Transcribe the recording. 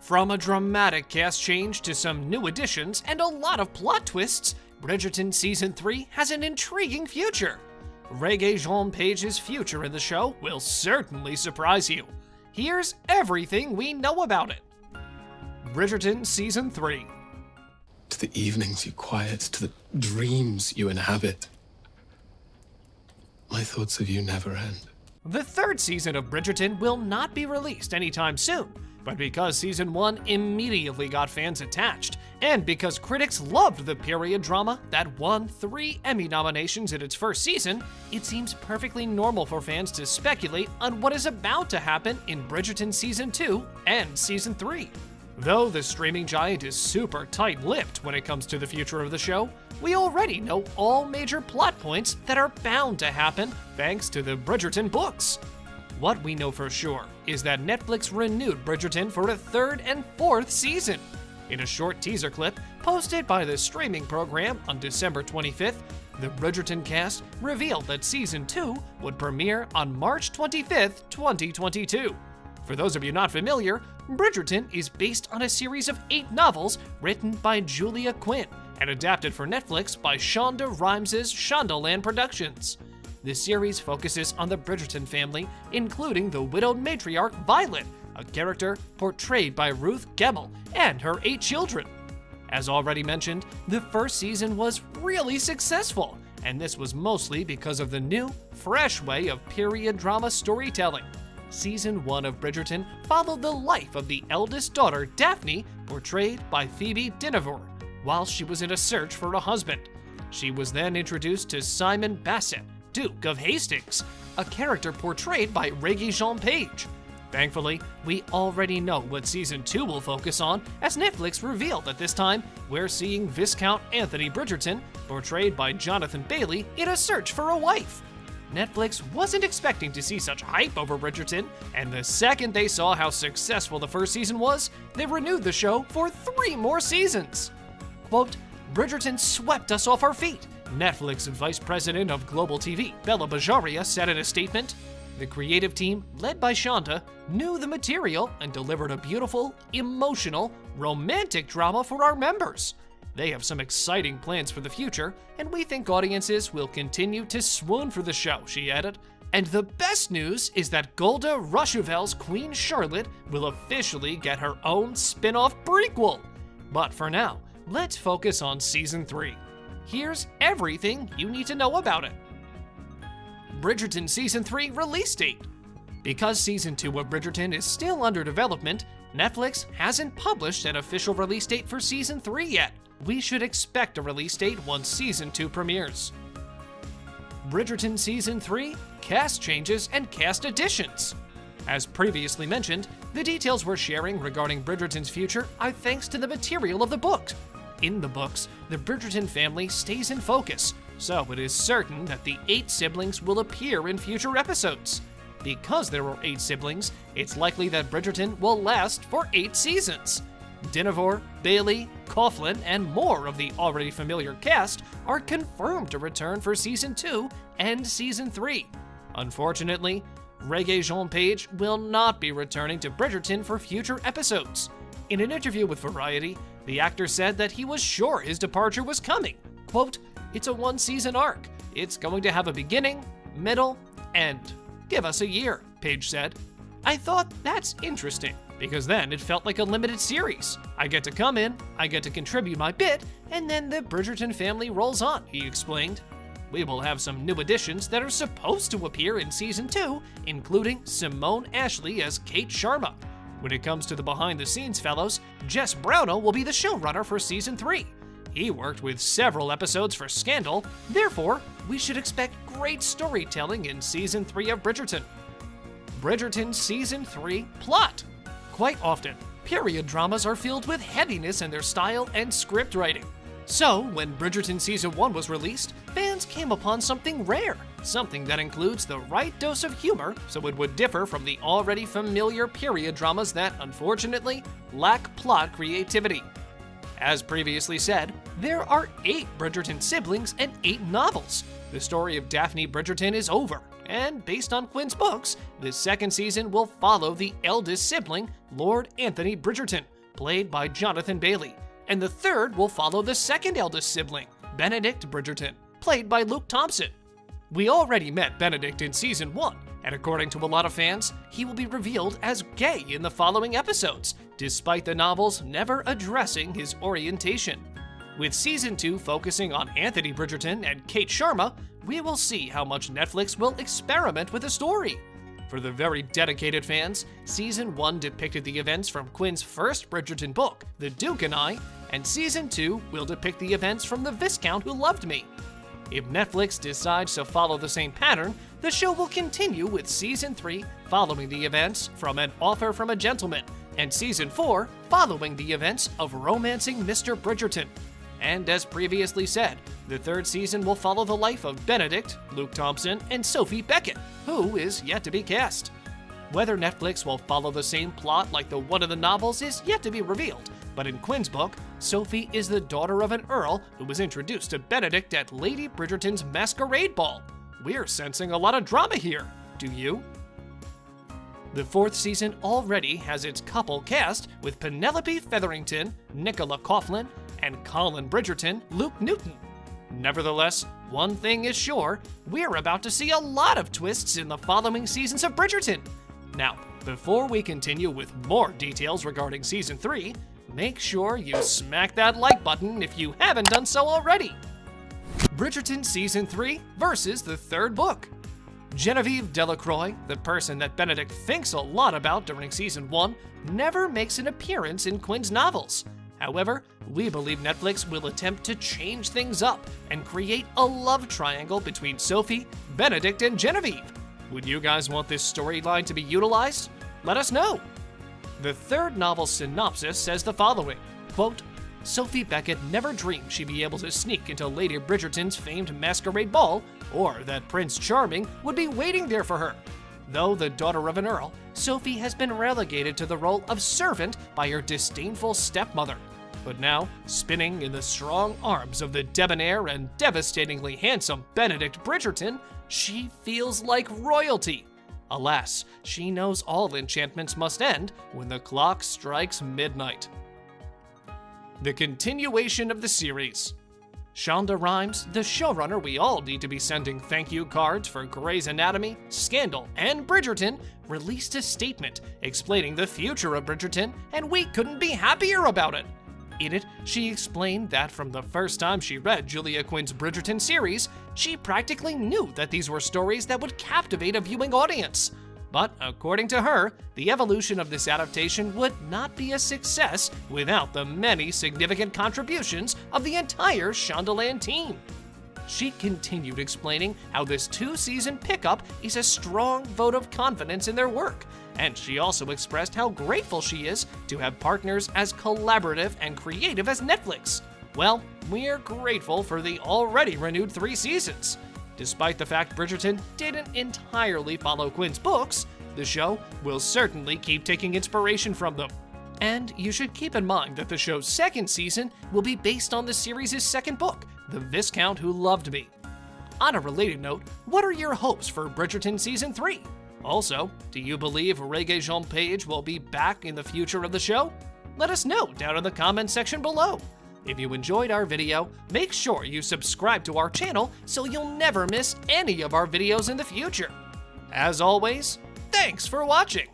From a dramatic cast change to some new additions and a lot of plot twists, Bridgerton Season 3 has an intriguing future. Rege-Jean Page's future in the show will certainly surprise you. Here's everything we know about it. Bridgerton Season 3. To the evenings you quiet, to the dreams you inhabit. My thoughts of you never end. The third season of Bridgerton will not be released anytime soon, but because Season 1 immediately got fans attached, and because critics loved the period drama that won 3 Emmy nominations in its first season, it seems perfectly normal for fans to speculate on what is about to happen in Bridgerton Season 2 and Season 3. Though the streaming giant is super tight-lipped when it comes to the future of the show, we already know all major plot points that are bound to happen thanks to the Bridgerton books. What we know for sure is that Netflix renewed Bridgerton for a 3rd and 4th season. In a short teaser clip posted by the streaming program on December 25th, the Bridgerton cast revealed that Season 2 would premiere on March 25th, 2022. For those of you not familiar, Bridgerton is based on a series of 8 novels written by Julia Quinn and adapted for Netflix by Shonda Rhimes' Shondaland Productions. The series focuses on the Bridgerton family, including the widowed matriarch Violet, a character portrayed by Ruth Gemmell, and her 8 children. As already mentioned, the first season was really successful, and this was mostly because of the new, fresh way of period drama storytelling. Season 1 of Bridgerton followed the life of the eldest daughter, Daphne, portrayed by Phoebe Dynevor, while she was in a search for a husband. She was then introduced to Simon Basset, Duke of Hastings, a character portrayed by Rege-Jean Page. Thankfully, we already know what Season 2 will focus on, as Netflix revealed at this time we're seeing Viscount Anthony Bridgerton, portrayed by Jonathan Bailey, in a search for a wife. Netflix wasn't expecting to see such hype over Bridgerton, and the second they saw how successful the first season was, they renewed the show for 3 more seasons. Quote, "Bridgerton swept us off our feet," Netflix Vice President of Global TV, Bella Bajaria, said in a statement. The creative team, led by Shonda, knew the material and delivered a beautiful, emotional, romantic drama for our members. They have some exciting plans for the future, and we think audiences will continue to swoon for the show, she added. And the best news is that Golda Rosheuvel's Queen Charlotte will officially get her own spin-off prequel. But for now, let's focus on Season 3. Here's everything you need to know about it. Bridgerton Season 3 release date. Because Season 2 of Bridgerton is still under development, Netflix hasn't published an official release date for Season 3 yet. We should expect a release date once Season 2 premieres. Bridgerton Season 3, cast changes and cast additions. As previously mentioned, the details we're sharing regarding Bridgerton's future are thanks to the material of the books. In the books, the Bridgerton family stays in focus, so it is certain that the 8 siblings will appear in future episodes. Because there are 8 siblings, it's likely that Bridgerton will last for 8 seasons. Dynevor, Bailey, Coughlan, and more of the already familiar cast are confirmed to return for Season 2 and Season 3. Unfortunately, Rege-Jean Page will not be returning to Bridgerton for future episodes. In an interview with Variety, the actor said that he was sure his departure was coming. Quote, "It's a 1-season arc. It's going to have a beginning, middle, end. Give us a year," Page said. "I thought that's interesting, because then it felt like a limited series. I get to come in, I get to contribute my bit, and then the Bridgerton family rolls on," he explained. We will have some new additions that are supposed to appear in Season 2, including Simone Ashley as Kate Sharma. When it comes to the behind-the-scenes fellows, Jess Brownell will be the showrunner for Season 3. He worked with several episodes for Scandal, therefore, we should expect great storytelling in Season 3 of Bridgerton. Bridgerton Season 3 plot. Quite often, period dramas are filled with heaviness in their style and script writing. So, when Bridgerton Season 1 was released, fans came upon something rare, something that includes the right dose of humor so it would differ from the already familiar period dramas that, unfortunately, lack plot creativity. As previously said, there are 8 Bridgerton siblings and 8 novels. The story of Daphne Bridgerton is over, and based on Quinn's books, the second season will follow the eldest sibling, Lord Anthony Bridgerton, played by Jonathan Bailey, and the third will follow the second eldest sibling, Benedict Bridgerton, played by Luke Thompson. We already met Benedict in Season 1, and according to a lot of fans, he will be revealed as gay in the following episodes, despite the novels never addressing his orientation. With Season 2 focusing on Anthony Bridgerton and Kate Sharma, we will see how much Netflix will experiment with the story. For the very dedicated fans, Season 1 depicted the events from Quinn's first Bridgerton book, The Duke and I, and Season 2 will depict the events from The Viscount Who Loved Me. If Netflix decides to follow the same pattern, the show will continue with Season 3 following the events from An Offer from a Gentleman, and Season 4 following the events of Romancing Mr. Bridgerton. And as previously said, the third season will follow the life of Benedict, Luke Thompson, and Sophie Beckett, who is yet to be cast. Whether Netflix will follow the same plot like the one in the novels is yet to be revealed, but in Quinn's book, Sophie is the daughter of an earl who was introduced to Benedict at Lady Bridgerton's masquerade ball. We're sensing a lot of drama here, do you? The fourth season already has its couple cast with Penelope Featherington, Nicola Coughlan, and Colin Bridgerton, Luke Newton. Nevertheless, one thing is sure, we're about to see a lot of twists in the following seasons of Bridgerton. Now, before we continue with more details regarding Season 3, make sure you smack that like button if you haven't done so already. Bridgerton Season 3 versus the third book. Genevieve Delacroix, the person that Benedict thinks a lot about during Season 1, never makes an appearance in Quinn's novels. However, we believe Netflix will attempt to change things up and create a love triangle between Sophie, Benedict, and Genevieve. Would you guys want this storyline to be utilized? Let us know. The third novel's synopsis says the following, quote, Sophie Beckett never dreamed she'd be able to sneak into Lady Bridgerton's famed masquerade ball, or that Prince Charming would be waiting there for her. Though the daughter of an earl, Sophie has been relegated to the role of servant by her disdainful stepmother. But now, spinning in the strong arms of the debonair and devastatingly handsome Benedict Bridgerton, she feels like royalty. Alas, she knows all enchantments must end when the clock strikes midnight. The continuation of the series. Shonda Rhimes, the showrunner we all need to be sending thank you cards for Grey's Anatomy, Scandal, and Bridgerton, released a statement explaining the future of Bridgerton, and we couldn't be happier about it. In it, she explained that from the first time she read Julia Quinn's Bridgerton series, she practically knew that these were stories that would captivate a viewing audience. But according to her, the evolution of this adaptation would not be a success without the many significant contributions of the entire Shondaland team. She continued explaining how this two-season pickup is a strong vote of confidence in their work, and she also expressed how grateful she is to have partners as collaborative and creative as Netflix. Well, we're grateful for the already renewed 3 seasons. Despite the fact Bridgerton didn't entirely follow Quinn's books, the show will certainly keep taking inspiration from them. And you should keep in mind that the show's second season will be based on the series' second book, The Viscount Who Loved Me. On a related note, what are your hopes for Bridgerton Season 3? Also, do you believe Rege-Jean Page will be back in the future of the show? Let us know down in the comments section below. If you enjoyed our video, make sure you subscribe to our channel so you'll never miss any of our videos in the future. As always, thanks for watching!